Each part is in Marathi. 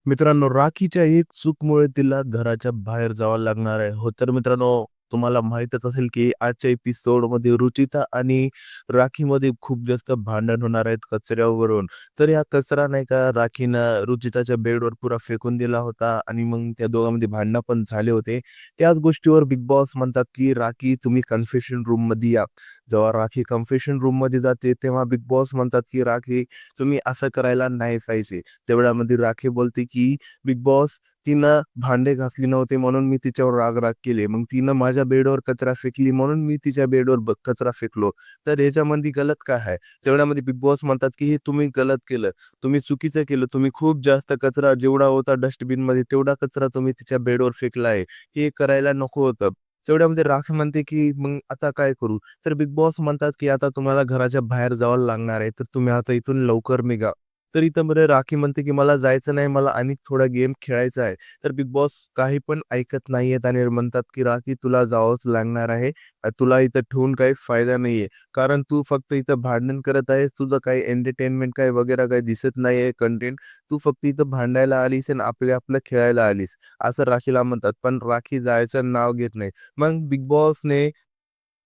मित्रांनो, राखीच्या एक चूकमुळे तिला घराच्या बाहेर जावं लागणार आहे. हो, तर मित्रांनो, तुम्हाला माहीतच असेल, की आजच्या एपिसोडमध्ये रुचिता आणि राखीमध्ये खूप जास्त भांडण होणार आहेत कचऱ्यावरून. तर हा कचरा नाही का राखीनं रुचिताच्या बेडवर पुरा फेकून दिला होता आणि मग त्या दोघांमध्ये भांडणं पण झाले होते. त्याच गोष्टीवर बिग बॉस म्हणतात, की "राखी, तुम्ही कन्फेशन रूममध्ये या." जेव्हा राखी कन्फेशन रूममध्ये जाते, तेव्हा बिग बॉस म्हणतात, की "राखी, तुम्ही असं करायला नाही पाहिजे." तेवढ्यामध्ये राखी बोलते, की "बिग बॉस, तिनं भांडे घासली नव्हते म्हणून मी तिच्यावर राग-राग केले. मग तिनं माझ्या बेडवर कचरा फेकली म्हणून मी तिच्या बेडवर कचरा फेकलो. तर ह्याच्यामध्ये गलत काय आहे?" तेवढ्यामध्ये बिग बॉस म्हणतात, की "हे तुम्ही गलत केलं. तुम्ही चुकीचं केलं. तुम्ही खूप जास्त कचरा जेवढा होता डस्टबिनमध्ये तेवढा कचरा तुम्ही तिच्या बेडवर फेकला आहे. हे करायला नको होतं." तेवढ्यामध्ये राखी म्हणते, की "मग आता काय करू?" तर बिग बॉस म्हणतात, की "आता तुम्हाला घराच्या बाहेर जावं लागणार आहे. तर तुम्ही आता इथून लवकर निघा." तर इथं बरं राखी म्हणते, की "मला जायचं नाही, मला आणि थोडा गेम खेळायचा आहे." तर बिग बॉस काही पण ऐकत नाहीयेत आणि म्हणतात, की "राखी, तुला जावंच लागणार आहे. तुला इथं ठेवून काही फायदा नाहीये. कारण तू फक्त इथं भांडण करत आहेस. तुझं काही एंटरटेनमेंट काही वगैरे काही दिसत नाहीये कंटेंट. तू फक्त इथं भांडायला आलीस आणि आपलं खेळायला आलीस." असं राखीला म्हणतात. पण राखी जायचं नाव घेत नाही. मग बिग बॉसने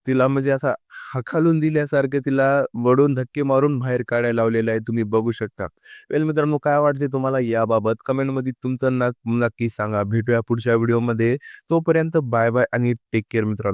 तिला म्हणजे असा हाकलून दिल्यासारखं तिला वळून धक्के मारून बाहेर काढायला लावलेलं आहे. तुम्ही बघू शकता. वेल मित्रांनो, काय वाटते तुम्हाला याबाबत? कमेंटमध्ये तुमचं नक्की सांगा. भेटूया पुढच्या व्हिडिओमध्ये. तोपर्यंत बाय बाय आणि टेक केअर मित्रांनो.